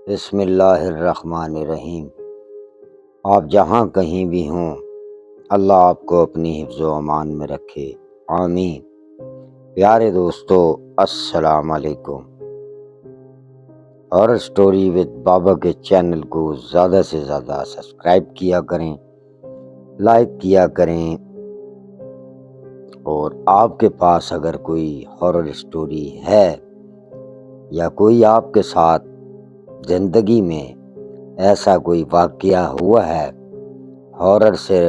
بسم اللہ الرحمن الرحیم۔ آپ جہاں کہیں بھی ہوں، اللہ آپ کو اپنی حفظ و امان میں رکھے، آمین۔ پیارے دوستو، السلام علیکم۔ ہارر سٹوری ود بابا کے چینل کو زیادہ سے زیادہ سبسکرائب کیا کریں، لائک کیا کریں، اور آپ کے پاس اگر کوئی ہارر سٹوری ہے یا کوئی آپ کے ساتھ زندگی میں ایسا کوئی واقعہ ہوا ہے ہارر سے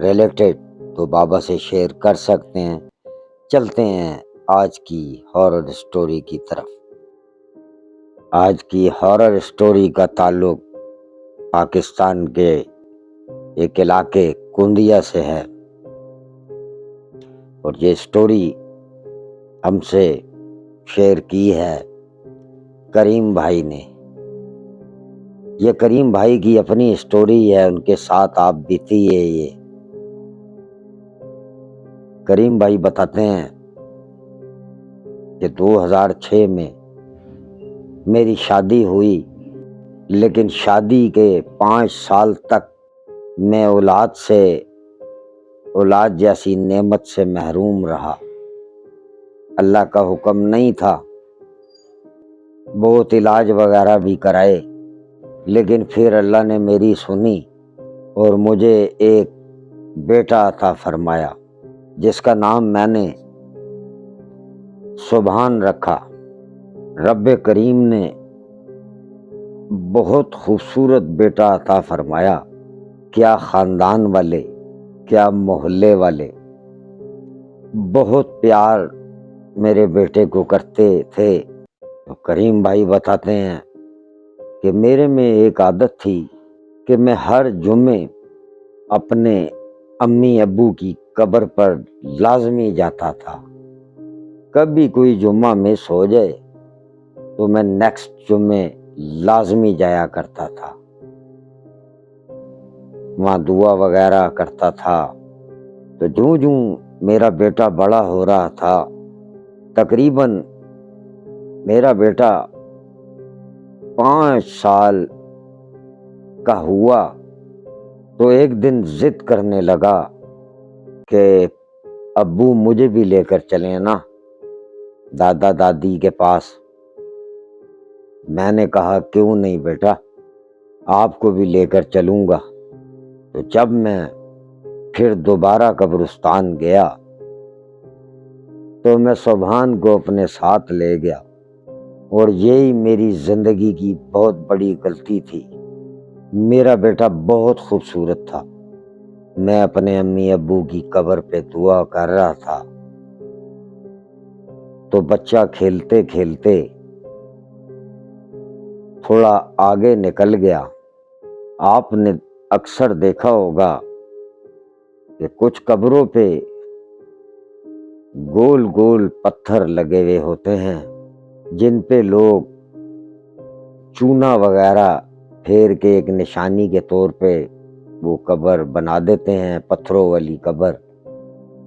ریلیٹڈ، تو بابا سے شیئر کر سکتے ہیں۔ چلتے ہیں آج کی ہارر سٹوری کی طرف۔ آج کی ہارر سٹوری کا تعلق پاکستان کے ایک علاقے کندیا سے ہے، اور یہ سٹوری ہم سے شیئر کی ہے کریم بھائی نے۔ یہ کریم بھائی کی اپنی سٹوری ہے، ان کے ساتھ آپ بیتی ہے یہ۔ کریم بھائی بتاتے ہیں کہ 2006 میں میری شادی ہوئی، لیکن شادی کے 5 سال تک میں اولاد جیسی نعمت سے محروم رہا۔ اللہ کا حکم نہیں تھا، بہت علاج وغیرہ بھی کرائے، لیکن پھر اللہ نے میری سنی اور مجھے ایک بیٹا عطا فرمایا، جس کا نام میں نے سبحان رکھا۔ رب کریم نے بہت خوبصورت بیٹا عطا فرمایا۔ کیا خاندان والے، کیا محلے والے بہت پیار میرے بیٹے کو کرتے تھے۔ تو کریم بھائی بتاتے ہیں کہ میرے میں ایک عادت تھی کہ میں ہر جمعے اپنے امی ابو کی قبر پر لازمی جاتا تھا۔ کبھی کوئی جمعہ مس ہو جائے تو میں نیکسٹ جمعے لازمی جایا کرتا تھا، وہاں دعا وغیرہ کرتا تھا۔ تو جوں میرا بیٹا بڑا ہو رہا تھا، تقریباً میرا بیٹا 5 سال کا ہوا تو ایک دن ضد کرنے لگا کہ ابو مجھے بھی لے کر چلیں نا دادا دادی کے پاس۔ میں نے کہا کیوں نہیں بیٹا، آپ کو بھی لے کر چلوں گا۔ تو جب میں پھر دوبارہ قبرستان گیا تو میں سبحان کو اپنے ساتھ لے گیا، اور یہی میری زندگی کی بہت بڑی غلطی تھی۔ میرا بیٹا بہت خوبصورت تھا، میں اپنے امی ابو کی قبر پہ دعا کر رہا تھا، تو بچہ کھیلتے کھیلتے تھوڑا آگے نکل گیا۔ آپ نے اکثر دیکھا ہوگا کہ کچھ قبروں پہ گول گول پتھر لگے ہوئے ہوتے ہیں، جن پہ لوگ چونا وغیرہ پھیر کے ایک نشانی کے طور پہ وہ قبر بنا دیتے ہیں، پتھروں والی قبر،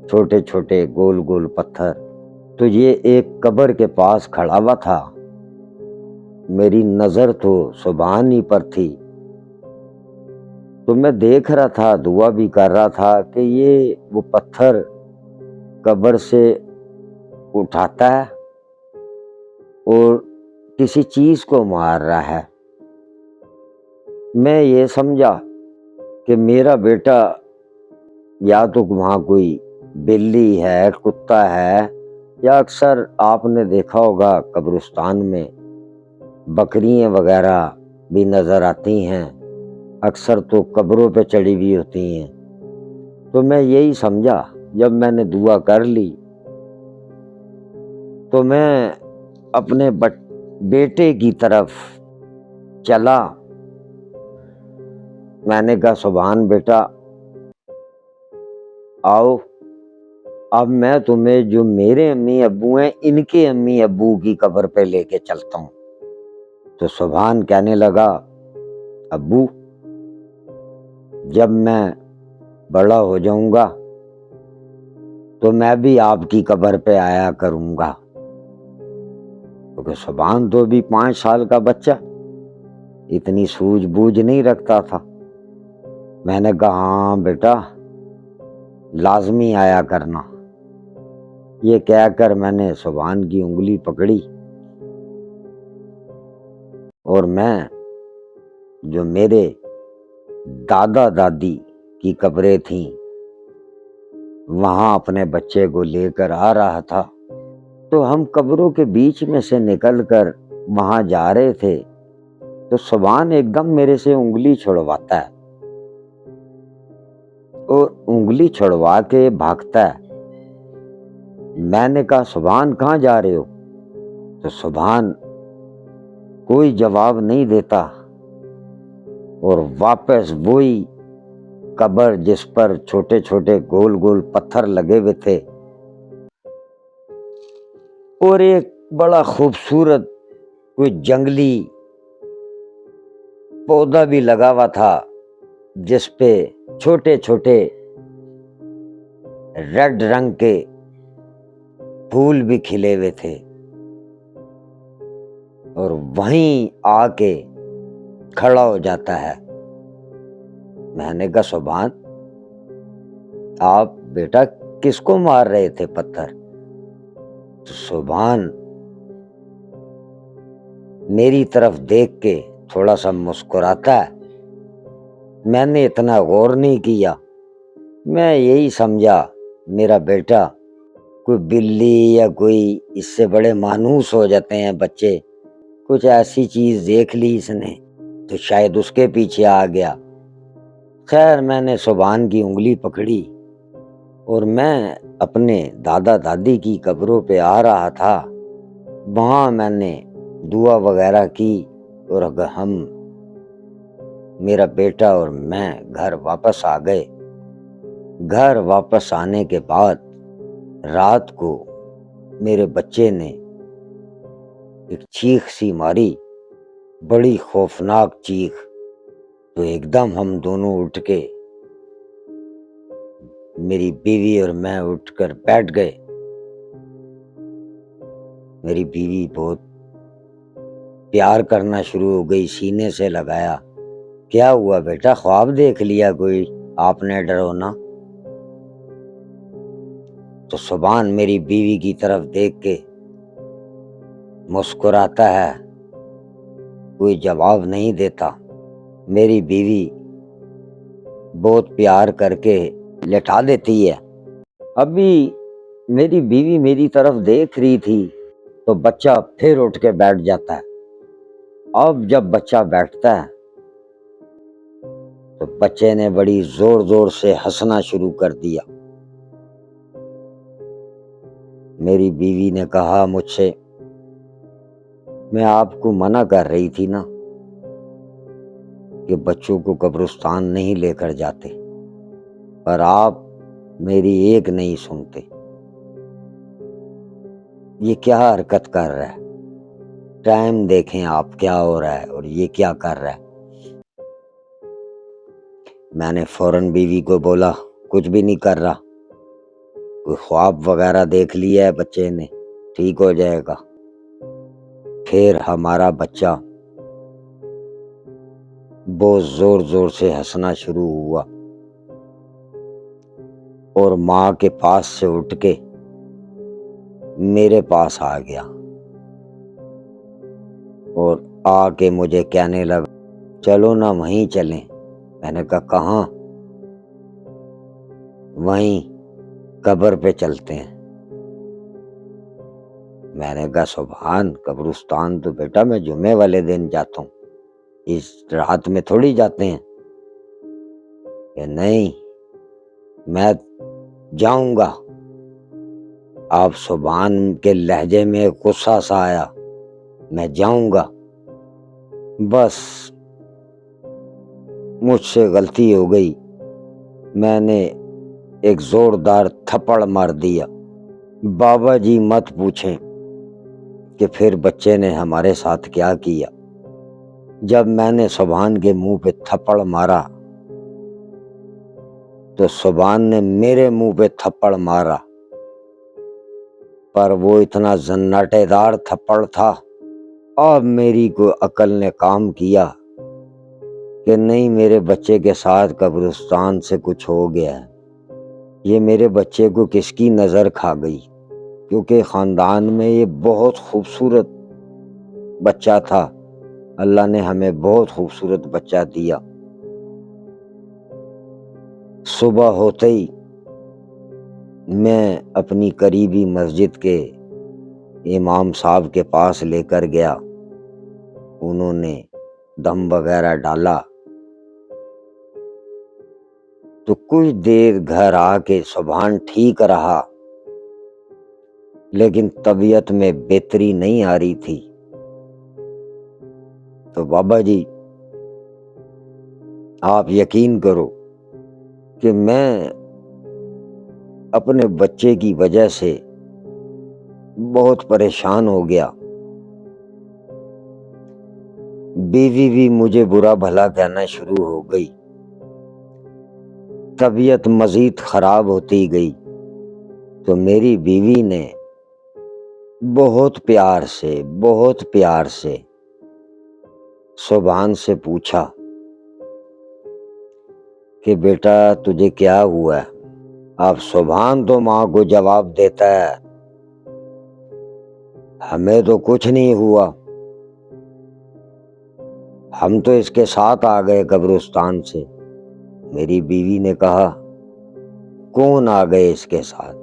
چھوٹے چھوٹے گول گول پتھر۔ تو یہ ایک قبر کے پاس کھڑا ہوا تھا، میری نظر تو سبحان ہی پر تھی، تو میں دیکھ رہا تھا، دعا بھی کر رہا تھا کہ یہ وہ پتھر قبر سے اٹھاتا ہے اور کسی چیز کو مار رہا ہے۔ میں یہ سمجھا کہ میرا بیٹا یا تو وہاں کوئی بلی ہے، کتا ہے، یا اکثر آپ نے دیکھا ہوگا قبرستان میں بکریاں وغیرہ بھی نظر آتی ہیں، اکثر تو قبروں پہ چڑھی ہوئی ہوتی ہیں۔ تو میں یہی سمجھا۔ جب میں نے دعا کر لی تو میں اپنے بیٹے کی طرف چلا۔ میں نے کہا سبحان بیٹا آؤ، اب میں تمہیں جو میرے امی ابو ہیں ان کے امی ابو کی قبر پہ لے کے چلتا ہوں۔ تو سبحان کہنے لگا ابو جب میں بڑا ہو جاؤں گا تو میں بھی آپ کی قبر پہ آیا کروں گا، کیونکہ سبحان تو بھی 5 سال کا بچہ۔ اتنی سوجھ بوجھ نہیں رکھتا تھا۔ میں نے کہا ہاں بیٹا لازمی آیا کرنا۔ یہ کہہ کر میں نے سبحان کی انگلی پکڑی اور میں جو میرے دادا دادی کی قبریں تھیں وہاں اپنے بچے کو لے کر آ رہا تھا، تو ہم قبروں کے بیچ میں سے نکل کر وہاں جا رہے تھے تو سبحان ایک دم میرے سے انگلی چھڑواتا ہے اور انگلی چھڑوا کے بھاگتا ہے۔ میں نے کہا سبحان کہاں جا رہے ہو؟ تو سبحان کوئی جواب نہیں دیتا اور واپس وہی قبر جس پر چھوٹے چھوٹے گول گول پتھر لگے ہوئے تھے اور ایک بڑا خوبصورت کوئی جنگلی پودا بھی لگا ہوا تھا جس پہ چھوٹے چھوٹے ریڈ رنگ کے پھول بھی کھلے ہوئے تھے، اور وہیں آ کے کھڑا ہو جاتا ہے۔ میں نے کہا سبحان آپ بیٹا کس کو مار رہے تھے پتھر؟ تو سبحان میری طرف دیکھ کے تھوڑا سا مسکراتا ہے۔ میں نے اتنا غور نہیں کیا، میں یہی سمجھا میرا بیٹا کوئی بلی یا کوئی اس سے بڑے مانوس ہو جاتے ہیں بچے، کچھ ایسی چیز دیکھ لی اس نے تو شاید اس کے پیچھے آ گیا۔ خیر میں نے سبحان کی انگلی پکڑی اور میں اپنے دادا دادی کی قبروں پہ آ رہا تھا۔ وہاں میں نے دعا وغیرہ کی اور ہم میرا بیٹا اور میں گھر واپس آ گئے۔ گھر واپس آنے کے بعد رات کو میرے بچے نے ایک چیخ سی ماری، بڑی خوفناک چیخ، تو ایک دم ہم دونوں اٹھ کے میری بیوی اور میں اٹھ کر بیٹھ گئے۔ میری بیوی بہت پیار کرنا شروع ہو گئی، سینے سے لگایا، کیا ہوا بیٹا خواب دیکھ لیا کوئی؟ آپ نے ڈرو نا۔ تو سبحان میری بیوی کی طرف دیکھ کے مسکراتا ہے، کوئی جواب نہیں دیتا۔ میری بیوی بہت پیار کر کے لٹا دیتی ہے۔ ابھی میری بیوی میری طرف دیکھ رہی تھی تو بچہ پھر اٹھ کے بیٹھ جاتا ہے۔ اب جب بچہ بیٹھتا ہے تو بچے نے بڑی زور زور سے ہنسنا شروع کر دیا۔ میری بیوی نے کہا مجھ سے، میں آپ کو منع کر رہی تھی نا کہ بچوں کو قبرستان نہیں لے کر جاتے، پر آپ میری ایک نہیں سنتے۔ یہ کیا حرکت کر رہا ہے؟ ٹائم دیکھیں آپ کیا ہو رہا ہے اور یہ کیا کر رہا ہے۔ میں نے فوراً بیوی کو بولا کچھ بھی نہیں کر رہا، کوئی خواب وغیرہ دیکھ لیا ہے بچے نے، ٹھیک ہو جائے گا۔ پھر ہمارا بچہ بہت زور زور سے ہنسنا شروع ہوا اور ماں کے پاس سے اٹھ کے میرے پاس آ گیا اور آ کے مجھے کہنے لگا چلو نا وہیں چلیں۔ میں نے کہا کہاں؟ وہیں قبر پہ چلتے ہیں۔ میں نے کہا سبحان قبرستان تو بیٹا میں جمعے والے دن جاتا ہوں، اس رات میں تھوڑی جاتے ہیں۔ کہ نہیں میں جاؤں گا۔ آپ سبحان کے لہجے میں غصہ سا آیا، میں جاؤں گا۔ بس مجھ سے غلطی ہو گئی، میں نے ایک زوردار تھپڑ مار دیا۔ بابا جی مت پوچھیں کہ پھر بچے نے ہمارے ساتھ کیا کیا۔ جب میں نے سبحان کے منہ پہ تھپڑ مارا تو سبحان نے میرے منہ پہ تھپڑ مارا، پر وہ اتنا زناٹے دار تھپڑ تھا۔ اب میری کوئی عقل نے کام کیا، کہ نہیں میرے بچے کے ساتھ قبرستان سے کچھ ہو گیا ہے، یہ میرے بچے کو کس کی نظر کھا گئی، کیونکہ خاندان میں یہ بہت خوبصورت بچہ تھا، اللہ نے ہمیں بہت خوبصورت بچہ دیا۔ صبح ہوتے ہی میں اپنی قریبی مسجد کے امام صاحب کے پاس لے کر گیا، انہوں نے دم وغیرہ ڈالا، تو کچھ دیر گھر آ کے سبحان ٹھیک رہا، لیکن طبیعت میں بہتری نہیں آ رہی تھی۔ تو بابا جی آپ یقین کرو کہ میں اپنے بچے کی وجہ سے بہت پریشان ہو گیا، بیوی بھی مجھے برا بھلا کہنا شروع ہو گئی، طبیعت مزید خراب ہوتی گئی۔ تو میری بیوی نے بہت پیار سے سبحان سے پوچھا کہ بیٹا تجھے کیا ہوا ہے؟ اب سبحان تو ماں کو جواب دیتا ہے ہمیں تو کچھ نہیں ہوا، ہم تو اس کے ساتھ آ گئے قبرستان سے۔ میری بیوی نے کہا کون آ گئے اس کے ساتھ؟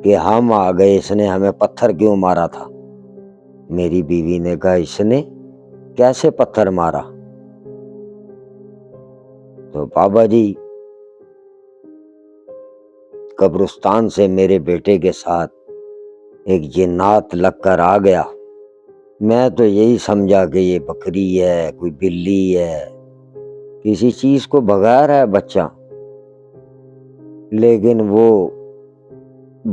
کہ ہم آ گئے، اس نے ہمیں پتھر کیوں مارا تھا؟ میری بیوی نے کہا اس نے کیسے پتھر مارا؟ تو بابا جی قبرستان سے میرے بیٹے کے ساتھ ایک جنات لگ کر آ گیا، میں تو یہی سمجھا کہ یہ بکری ہے، کوئی بلی ہے، کسی چیز کو بھگا رہا ہے بچہ، لیکن وہ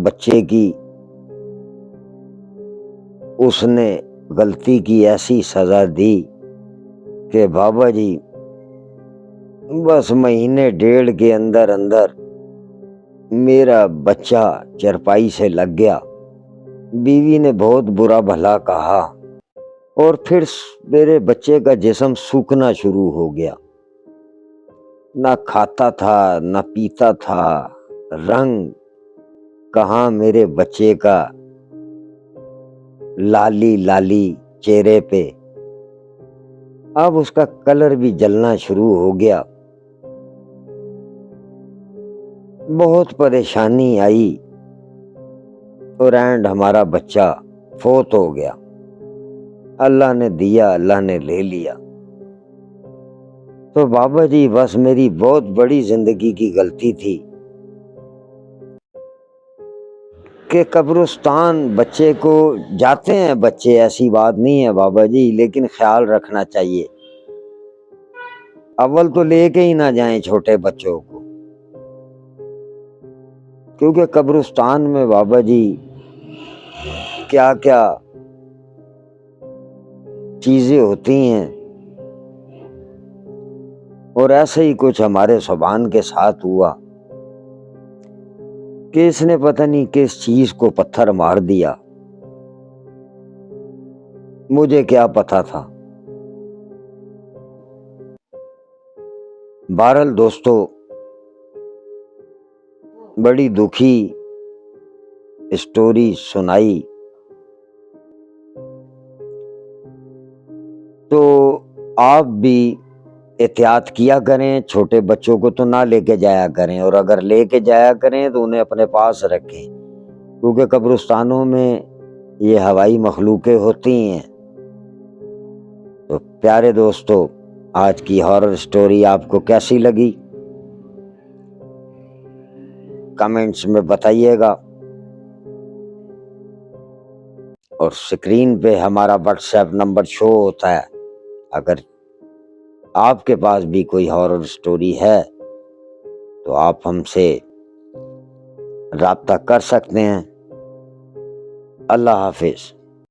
بچے کی اس نے غلطی کی ایسی سزا دی کہ بابا جی بس مہینے ڈیڑھ کے اندر میرا بچہ چرپائی سے لگ گیا۔ بیوی نے بہت برا بھلا کہا، اور پھر میرے بچے کا جسم سوکھنا شروع ہو گیا، نہ کھاتا تھا نہ پیتا تھا، رنگ کہاں میرے بچے کا لالی چہرے پہ، اب اس کا کلر بھی جلنا شروع ہو گیا۔ بہت پریشانی آئی اور اینڈ ہمارا بچہ فوت ہو گیا، اللہ نے دیا، اللہ نے لے لیا۔ تو بابا جی بس میری بہت بڑی زندگی کی غلطی تھی کہ قبرستان بچے کو جاتے ہیں، بچے ایسی بات نہیں ہے بابا جی، لیکن خیال رکھنا چاہیے، اول تو لے کے ہی نہ جائیں چھوٹے بچوں کو، کیونکہ قبرستان میں بابا جی کیا کیا چیزیں ہوتی ہیں، اور ایسے ہی کچھ ہمارے سبحان کے ساتھ ہوا کہ اس نے پتہ نہیں کس چیز کو پتھر مار دیا، مجھے کیا پتا تھا۔ بہرحال دوستو بڑی دکھی اسٹوری سنائی، تو آپ بھی احتیاط کیا کریں، چھوٹے بچوں کو تو نہ لے کے جایا کریں، اور اگر لے کے جایا کریں تو انہیں اپنے پاس رکھیں، کیونکہ قبرستانوں میں یہ ہوائی مخلوقیں ہوتی ہیں۔ تو پیارے دوستو آج کی ہارر سٹوری آپ کو کیسی لگی کمنٹس میں بتائیے گا، اور سکرین پہ ہمارا واٹس ایپ نمبر شو ہوتا ہے، اگر آپ کے پاس بھی کوئی ہارر سٹوری ہے تو آپ ہم سے رابطہ کر سکتے ہیں۔ اللہ حافظ۔